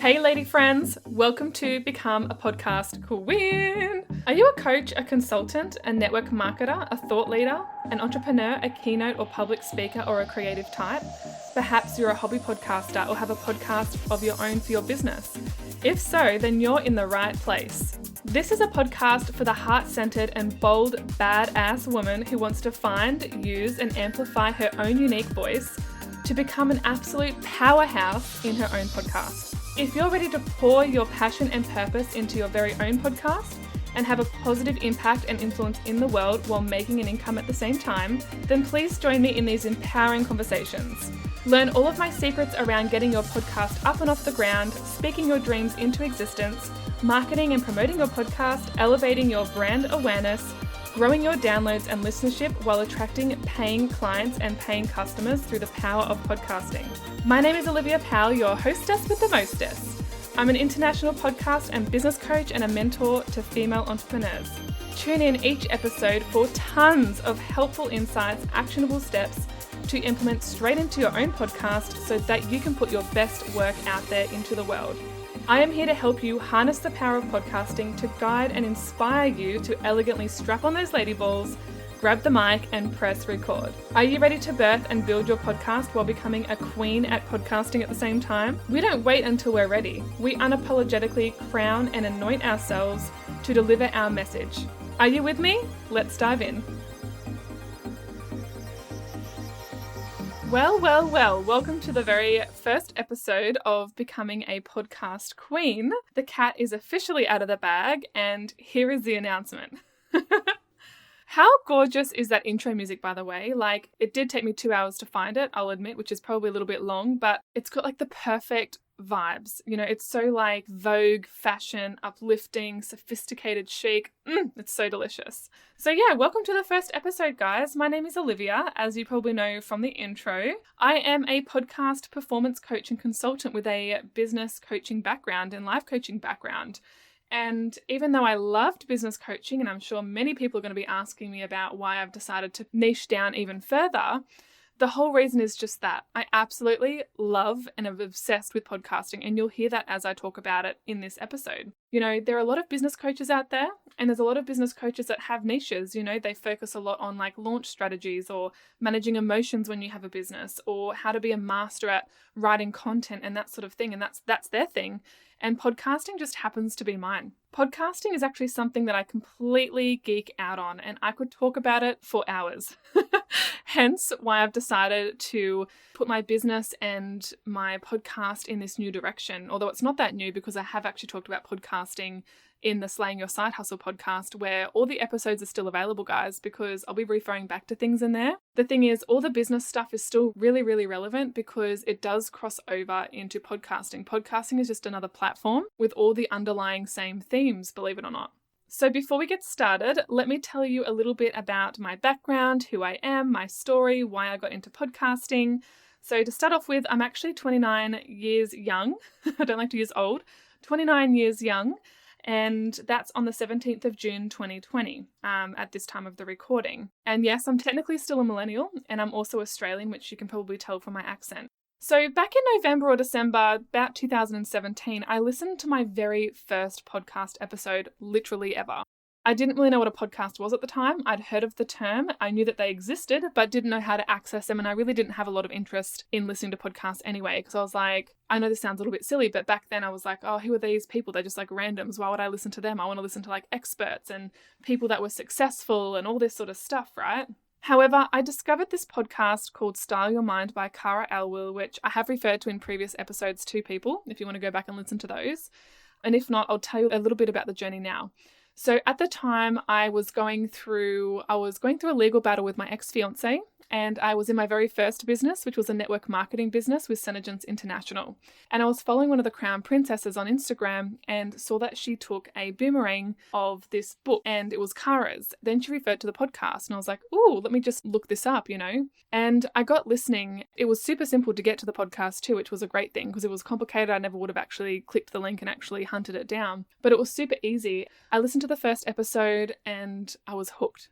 Hey lady friends, welcome to Become a Podcast Queen. Are you a coach, a consultant, a network marketer, a thought leader, an entrepreneur, a keynote or public speaker, or a creative type? Perhaps you're a hobby podcaster or have a podcast of your own for your business. If so, then you're in the right place. This is a podcast for the heart-centered and bold, badass woman who wants to find, use, and amplify her own unique voice to become an absolute powerhouse in her own podcast. If you're ready to pour your passion and purpose into your very own podcast and have a positive impact and influence in the world while making an income at the same time, then please join me in these empowering conversations. Learn all of my secrets around getting your podcast up and off the ground, speaking your dreams into existence, marketing and promoting your podcast, elevating your brand awareness, growing your downloads and listenership while attracting paying clients and paying customers through the power of podcasting. My name is Olivia Powell, your hostess with the mostess. I'm an international podcast and business coach and a mentor to female entrepreneurs. Tune in each episode for tons of helpful insights, actionable steps to implement straight into your own podcast so that you can put your best work out there into the world. I am here to help you harness the power of podcasting to guide and inspire you to elegantly strap on those lady balls, grab the mic and press record. Are you ready to birth and build your podcast while becoming a queen at podcasting at the same time? We don't wait until we're ready. We unapologetically crown and anoint ourselves to deliver our message. Are you with me? Let's dive in. Well, welcome to the very first episode of Becoming a Podcast Queen. The cat is officially out of the bag, and here is the announcement. How gorgeous is that intro music, by the way? Like, it did take me 2 hours to find it, I'll admit, which is probably a little bit long, but it's got like the perfect vibes. You know, it's so like Vogue, fashion, uplifting, sophisticated, chic. It's so delicious. So yeah, welcome to the first episode, guys. My name is Olivia, as you probably know from the intro. I am a podcast performance coach and consultant with a business coaching background and life coaching background. And even though I loved business coaching, and I'm sure many people are going to be asking me about why I've decided to niche down even further, the whole reason is just that. I absolutely love and am obsessed with podcasting, and you'll hear that as I talk about it in this episode. You know, there are a lot of business coaches out there, and there's a lot of business coaches that have niches. You know, they focus a lot on like launch strategies or managing emotions when you have a business, or how to be a master at writing content and that sort of thing, and that's their thing. And podcasting just happens to be mine. Podcasting is actually something that I completely geek out on, and I could talk about it for hours. Hence why I've decided to put my business and my podcast in this new direction. Although it's not that new, because I have actually talked about podcasting in the Slaying Your Side Hustle podcast, where all the episodes are still available, guys, because I'll be referring back to things in there. The thing is, all the business stuff is still really, really relevant because it does cross over into podcasting. Podcasting is just another platform with all the underlying same themes, believe it or not. So before we get started, let me tell you a little bit about my background, who I am, my story, why I got into podcasting. So to start off with, I'm actually 29 years young. I don't like to use old. 29 years young. And that's on the 17th of June, 2020, at this time of the recording. And yes, I'm technically still a millennial, and I'm also Australian, which you can probably tell from my accent. So back in November or December, about 2017, I listened to my very first podcast episode, literally ever. I didn't really know what a podcast was at the time. I'd heard of the term. I knew that they existed, but didn't know how to access them. And I really didn't have a lot of interest in listening to podcasts anyway, because I was like, I know this sounds a little bit silly, but back then I was like, oh, who are these people? They're just like randoms. Why would I listen to them? I want to listen to like experts and people that were successful and all this sort of stuff, right? However, I discovered this podcast called Style Your Mind by Cara Elwell, which I have referred to in previous episodes to people, if you want to go back and listen to those. And if not, I'll tell you a little bit about the journey now. So at the time, I was going through a legal battle with my ex-fiance, and I was in my very first business, which was a network marketing business with Senegence International. And I was following one of the Crown Princesses on Instagram and saw that she took a boomerang of this book, and it was Cara's. Then she referred to the podcast, and I was like, ooh, let me just look this up, you know? And I got listening. It was super simple to get to the podcast too, which was a great thing because it was complicated. I never would have actually clicked the link and actually hunted it down, but it was super easy. I listened to the first episode and I was hooked.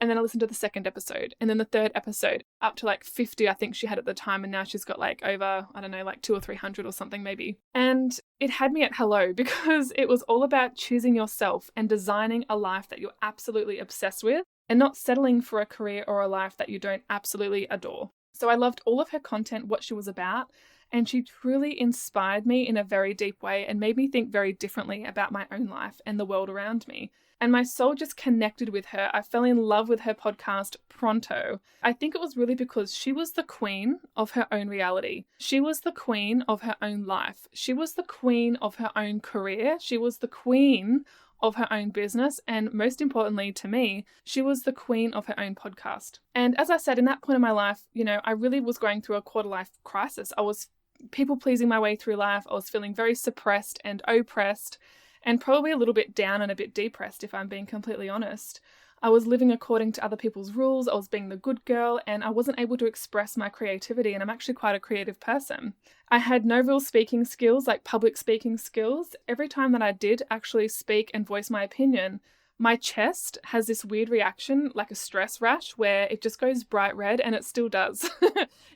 And then I listened to the second episode and then the third episode, up to like 50, I think she had at the time. And now she's got like over, I don't know, like 200 or 300 or something maybe. And it had me at hello because it was all about choosing yourself and designing a life that you're absolutely obsessed with and not settling for a career or a life that you don't absolutely adore. So I loved all of her content, what she was about, and she truly inspired me in a very deep way and made me think very differently about my own life and the world around me. And my soul just connected with her. I fell in love with her podcast pronto. I think it was really because she was the queen of her own reality. She was the queen of her own life. She was the queen of her own career. She was the queen of her own business. And most importantly to me, she was the queen of her own podcast. And as I said, in that point in my life, I really was going through a quarter life crisis. I was people pleasing my way through life. I was feeling very suppressed and oppressed, and probably a little bit down and a bit depressed, if I'm being completely honest. I was living according to other people's rules. I was being the good girl, and I wasn't able to express my creativity, and I'm actually quite a creative person. I had no real speaking skills, like public speaking skills. Every time that I did actually speak and voice my opinion, my chest has this weird reaction, like a stress rash, where it just goes bright red, and it still does.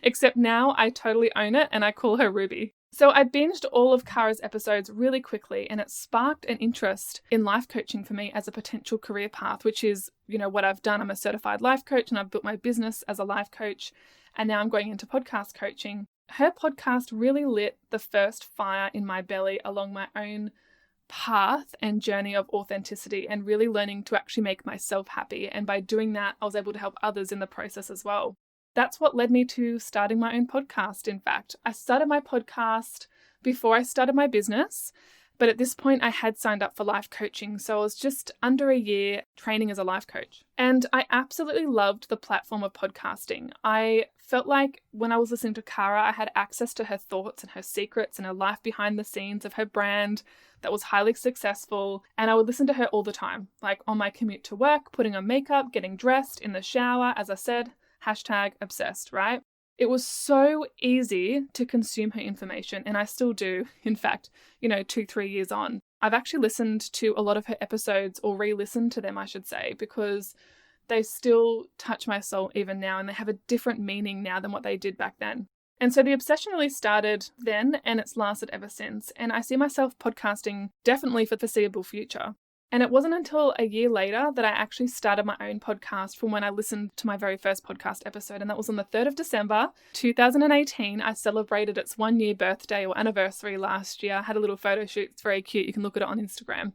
Except now I totally own it, and I call her Ruby. So I binged all of Kara's episodes really quickly, and it sparked an interest in life coaching for me as a potential career path, which is, what I've done. I'm a certified life coach and I've built my business as a life coach, and now I'm going into podcast coaching. Her podcast really lit the first fire in my belly along my own path and journey of authenticity and really learning to actually make myself happy. And by doing that, I was able to help others in the process as well. That's what led me to starting my own podcast, in fact. I started my podcast before I started my business, but at this point I had signed up for life coaching, so I was just under a year training as a life coach. And I absolutely loved the platform of podcasting. I felt like when I was listening to Kara, I had access to her thoughts and her secrets and her life behind the scenes of her brand that was highly successful. And I would listen to her all the time, like on my commute to work, putting on makeup, getting dressed, in the shower, as I said, #obsessed, right? It was so easy to consume her information, and I still do, in fact, 2-3 years on. I've actually listened to a lot of her episodes, or re-listened to them, I should say, because they still touch my soul even now, and they have a different meaning now than what they did back then. And so the obsession really started then, and it's lasted ever since. And I see myself podcasting definitely for the foreseeable future. And it wasn't until a year later that I actually started my own podcast from when I listened to my very first podcast episode. And that was on the 3rd of December, 2018. I celebrated its 1-year birthday or anniversary last year. I had a little photo shoot. It's very cute. You can look at it on Instagram.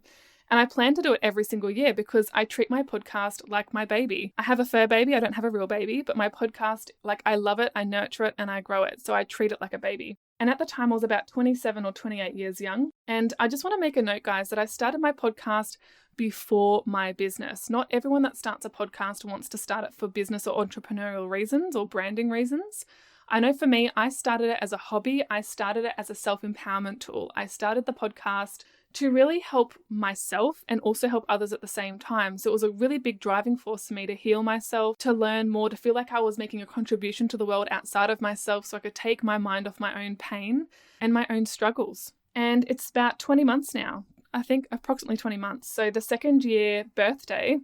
And I plan to do it every single year because I treat my podcast like my baby. I have a fur baby. I don't have a real baby, but my podcast, I love it, I nurture it, and I grow it. So I treat it like a baby. And at the time, I was about 27 or 28 years young. And I just want to make a note, guys, that I started my podcast before my business. Not everyone that starts a podcast wants to start it for business or entrepreneurial reasons or branding reasons. I know for me, I started it as a hobby. I started it as a self-empowerment tool. I started the podcast to really help myself and also help others at the same time. So it was a really big driving force for me to heal myself, to learn more, to feel like I was making a contribution to the world outside of myself so I could take my mind off my own pain and my own struggles. And it's about 20 months now, I think approximately 20 months. So the 2nd year birthday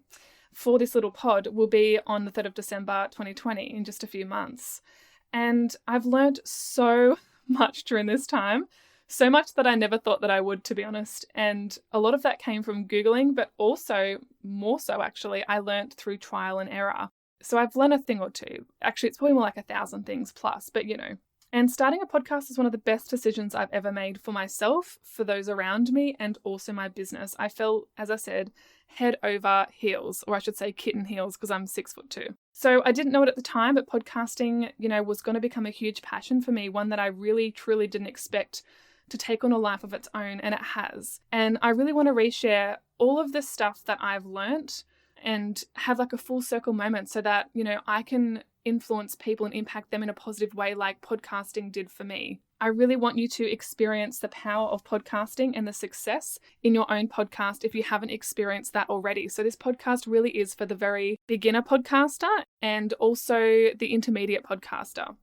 for this little pod will be on the 3rd of December 2020 in just a few months. And I've learned so much during this time. So much that I never thought that I would, to be honest. And a lot of that came from Googling, but also, more so actually, I learned through trial and error. So I've learned a thing or two. Actually, it's probably more like 1,000 things plus, but And starting a podcast is one of the best decisions I've ever made for myself, for those around me, and also my business. I fell, as I said, head over heels, or I should say kitten heels, because I'm 6'2". So I didn't know it at the time, but podcasting, was going to become a huge passion for me, one that I really, truly didn't expect to take on a life of its own, and it has. And I really want to reshare all of this stuff that I've learnt and have a full circle moment so that, I can influence people and impact them in a positive way like podcasting did for me. I really want you to experience the power of podcasting and the success in your own podcast if you haven't experienced that already. So this podcast really is for the very beginner podcaster and also the intermediate podcaster.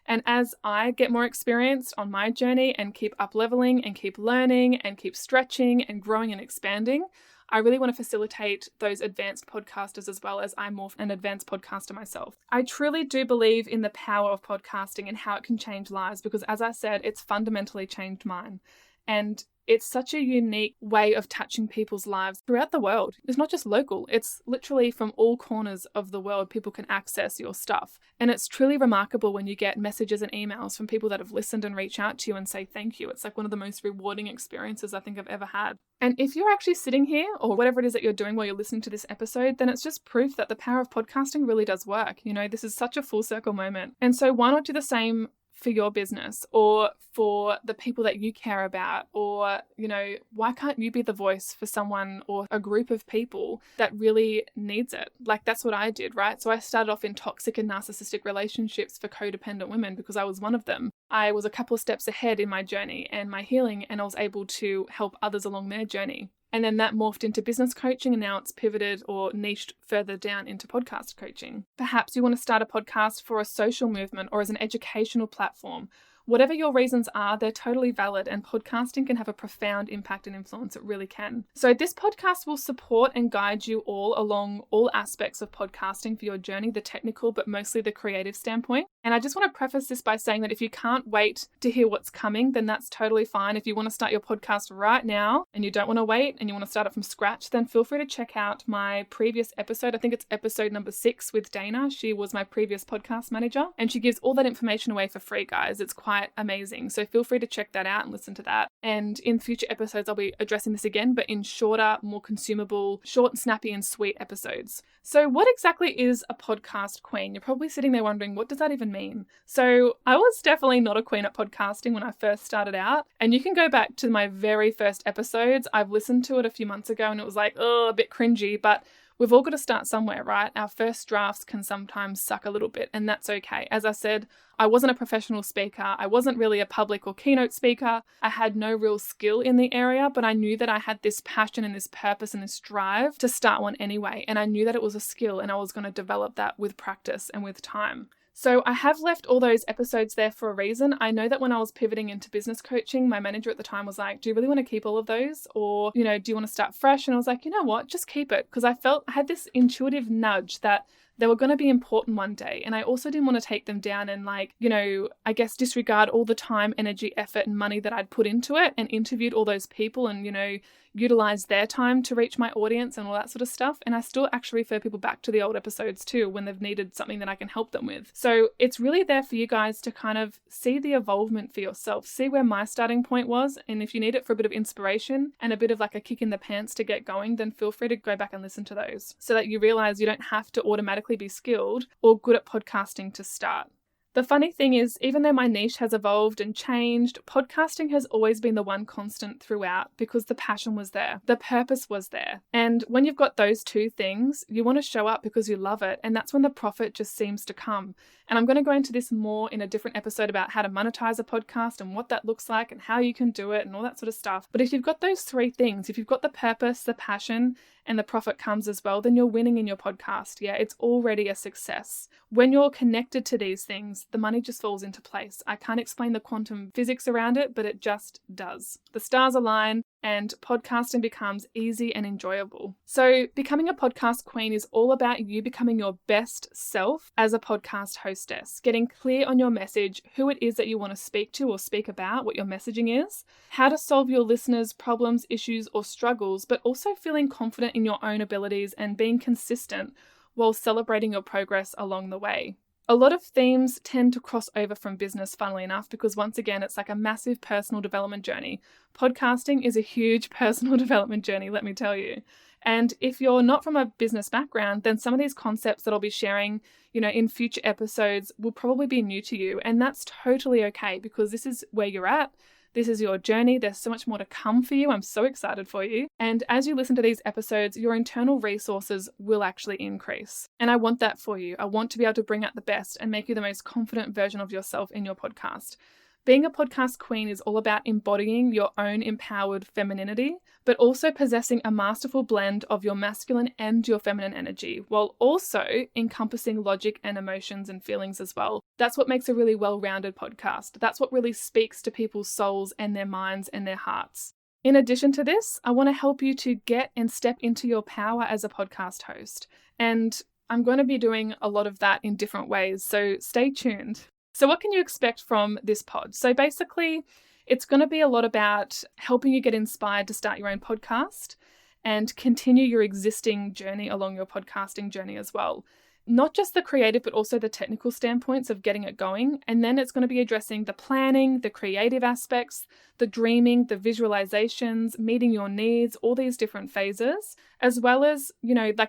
And as I get more experienced on my journey and keep up leveling and keep learning and keep stretching and growing and expanding, I really want to facilitate those advanced podcasters as well, as I'm more an advanced podcaster myself. I truly do believe in the power of podcasting and how it can change lives because, as I said, it's fundamentally changed mine. And it's such a unique way of touching people's lives throughout the world. It's not just local. It's literally from all corners of the world, people can access your stuff. And it's truly remarkable when you get messages and emails from people that have listened and reach out to you and say thank you. It's like one of the most rewarding experiences I think I've ever had. And if you're actually sitting here or whatever it is that you're doing while you're listening to this episode, then it's just proof that the power of podcasting really does work. You know, this is such a full circle moment. And so why not do the same for your business or for the people that you care about? Or, you know, why can't you be the voice for someone or a group of people that really needs it? Like, that's what I did, right? So I started off in toxic and narcissistic relationships for codependent women because I was one of them. I was a couple of steps ahead in my journey and my healing, and I was able to help others along their journey. And then that morphed into business coaching, and now it's pivoted or niched further down into podcast coaching. Perhaps you want to start a podcast for a social movement or as an educational platform. Whatever your reasons are, they're totally valid, and podcasting can have a profound impact and influence. It really can. So this podcast will support and guide you all along all aspects of podcasting for your journey, the technical, but mostly the creative standpoint. And I just want to preface this by saying that if you can't wait to hear what's coming, then that's totally fine. If you want to start your podcast right now and you don't want to wait and you want to start it from scratch, then feel free to check out my previous episode. I think it's episode number 6 with Dana. She was my previous podcast manager, and she gives all that information away for free, guys. It's quite amazing. So feel free to check that out and listen to that. And in future episodes, I'll be addressing this again, but in shorter, more consumable, short, snappy, and sweet episodes. So what exactly is a podcast queen? You're probably sitting there wondering, what does that even mean? So I was definitely not a queen at podcasting when I first started out. And you can go back to my very first episodes. I've listened to it a few months ago and it was like, oh, a bit cringy, but we've all got to start somewhere, right? Our first drafts can sometimes suck a little bit, and that's okay. As I said, I wasn't a professional speaker. I wasn't really a public or keynote speaker. I had no real skill in the area, but I knew that I had this passion and this purpose and this drive to start one anyway. And I knew that it was a skill and I was going to develop that with practice and with time. So I have left all those episodes there for a reason. I know that when I was pivoting into business coaching, my manager at the time was like, do you really want to keep all of those? Or, you know, do you want to start fresh? And I was like, you know what, just keep it. Because I had this intuitive nudge that they were going to be important one day. And I also didn't want to take them down and I guess disregard all the time, energy, effort, and money that I'd put into it and interviewed all those people and, utilize their time to reach my audience and all that sort of stuff. And I still actually refer people back to the old episodes too when they've needed something that I can help them with. So it's really there for you guys to kind of see the evolvement for yourself, see where my starting point was. And if you need it for a bit of inspiration and a bit of like a kick in the pants to get going, then feel free to go back and listen to those so that you realize you don't have to automatically be skilled or good at podcasting to start. The funny thing is, even though my niche has evolved and changed, podcasting has always been the one constant throughout because the passion was there, the purpose was there. And when you've got those two things, you want to show up because you love it. And that's when the profit just seems to come. And I'm going to go into this more in a different episode about how to monetize a podcast and what that looks like and how you can do it and all that sort of stuff. But if you've got those three things, if you've got the purpose, the passion, and the profit comes as well, then you're winning in your podcast. Yeah, it's already a success. When you're connected to these things, the money just falls into place. I can't explain the quantum physics around it, but it just does. The stars align and podcasting becomes easy and enjoyable. So becoming a podcast queen is all about you becoming your best self as a podcast hostess, getting clear on your message, who it is that you want to speak to or speak about, what your messaging is, how to solve your listeners' problems, issues, or struggles, but also feeling confident in your own abilities and being consistent while celebrating your progress along the way. A lot of themes tend to cross over from business, funnily enough, because once again, it's like a massive personal development journey. Podcasting is a huge personal development journey, let me tell you. And if you're not from a business background, then some of these concepts that I'll be sharing, in future episodes will probably be new to you. And that's totally okay because this is where you're at. This is your journey. There's so much more to come for you. I'm so excited for you. And as you listen to these episodes, your internal resources will actually increase. And I want that for you. I want to be able to bring out the best and make you the most confident version of yourself in your podcast. Being a podcast queen is all about embodying your own empowered femininity, but also possessing a masterful blend of your masculine and your feminine energy, while also encompassing logic and emotions and feelings as well. That's what makes a really well-rounded podcast. That's what really speaks to people's souls and their minds and their hearts. In addition to this, I want to help you to get and step into your power as a podcast host. And I'm going to be doing a lot of that in different ways, so stay tuned. So what can you expect from this pod? So basically, it's going to be a lot about helping you get inspired to start your own podcast and continue your existing journey along your podcasting journey as well. Not just the creative, but also the technical standpoints of getting it going. And then it's going to be addressing the planning, the creative aspects, the dreaming, the visualizations, meeting your needs, all these different phases, as well as,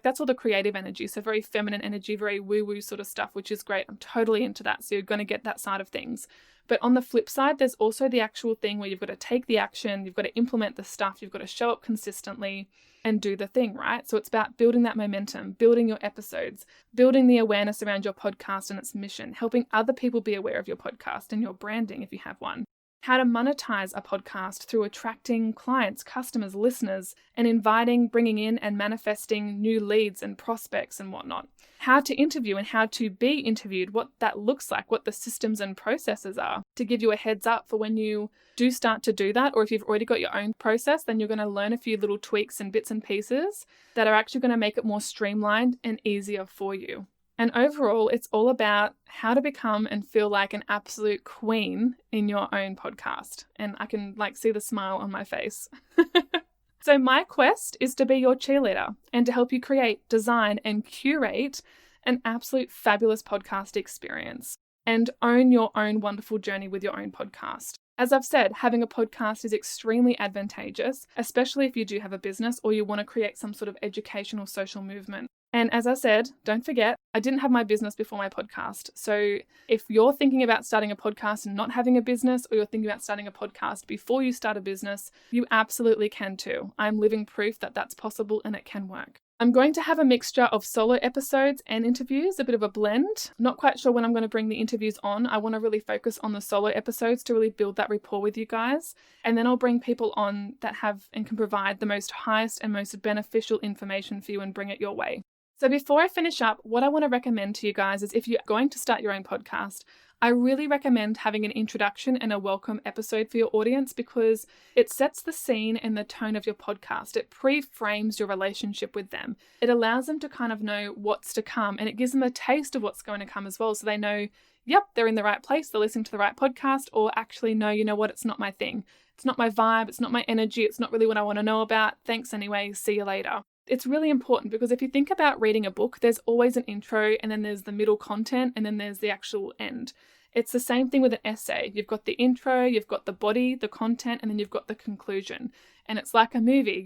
that's all the creative energy. So very feminine energy, very woo-woo sort of stuff, which is great. I'm totally into that. So you're going to get that side of things. But on the flip side, there's also the actual thing where you've got to take the action, you've got to implement the stuff, you've got to show up consistently and do the thing, right? So it's about building that momentum, building your episodes, building the awareness around your podcast and its mission, helping other people be aware of your podcast and your branding if you have one. How to monetize a podcast through attracting clients, customers, listeners, and bringing in and manifesting new leads and prospects and whatnot. How to interview and how to be interviewed, what that looks like, what the systems and processes are, to give you a heads up for when you do start to do that, or if you've already got your own process, then you're going to learn a few little tweaks and bits and pieces that are actually going to make it more streamlined and easier for you. And overall, it's all about how to become and feel like an absolute queen in your own podcast. And I can see the smile on my face. So my quest is to be your cheerleader and to help you create, design, and curate an absolute fabulous podcast experience and own your own wonderful journey with your own podcast. As I've said, having a podcast is extremely advantageous, especially if you do have a business or you want to create some sort of educational social movement. And as I said, don't forget, I didn't have my business before my podcast. So if you're thinking about starting a podcast and not having a business, or you're thinking about starting a podcast before you start a business, you absolutely can too. I'm living proof that that's possible and it can work. I'm going to have a mixture of solo episodes and interviews, a bit of a blend. Not quite sure when I'm going to bring the interviews on. I want to really focus on the solo episodes to really build that rapport with you guys. And then I'll bring people on that have and can provide the most highest and most beneficial information for you and bring it your way. So before I finish up, what I want to recommend to you guys is if you're going to start your own podcast, I really recommend having an introduction and a welcome episode for your audience because it sets the scene and the tone of your podcast. It pre-frames your relationship with them. It allows them to kind of know what's to come, and it gives them a taste of what's going to come as well. So they know, yep, they're in the right place, they're listening to the right podcast, or actually, no, you know what, it's not my thing. It's not my vibe, it's not my energy, it's not really what I want to know about. Thanks anyway, see you later. It's really important because if you think about reading a book, there's always an intro and then there's the middle content and then there's the actual end. It's the same thing with an essay. You've got the intro, you've got the body, the content, and then you've got the conclusion. And it's like a movie,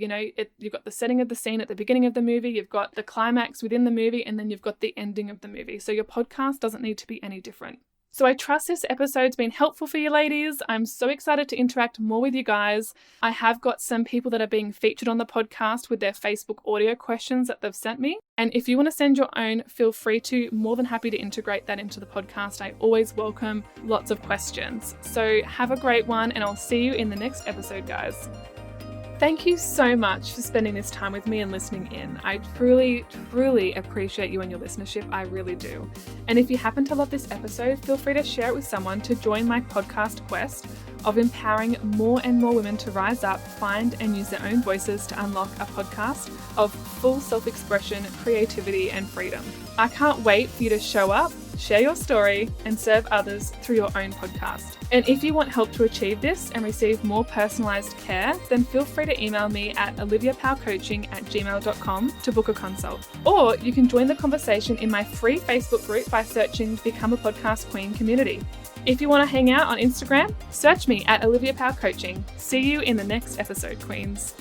you've got the setting of the scene at the beginning of the movie, you've got the climax within the movie, and then you've got the ending of the movie. So your podcast doesn't need to be any different. So I trust this episode's been helpful for you ladies. I'm so excited to interact more with you guys. I have got some people that are being featured on the podcast with their Facebook audio questions that they've sent me. And if you want to send your own, feel free to. More than happy to integrate that into the podcast. I always welcome lots of questions. So have a great one, and I'll see you in the next episode, guys. Thank you so much for spending this time with me and listening in. I truly, truly appreciate you and your listenership. I really do. And if you happen to love this episode, feel free to share it with someone to join my podcast quest of empowering more and more women to rise up, find and use their own voices to unlock a podcast of full self-expression, creativity, and freedom. I can't wait for you to show up, share your story, and serve others through your own podcast. And if you want help to achieve this and receive more personalized care, then feel free to email me at oliviapowcoaching@gmail.com to book a consult. Or you can join the conversation in my free Facebook group by searching Become a Podcast Queen community. If you want to hang out on Instagram, search me at Olivia Power Coaching. See you in the next episode, Queens.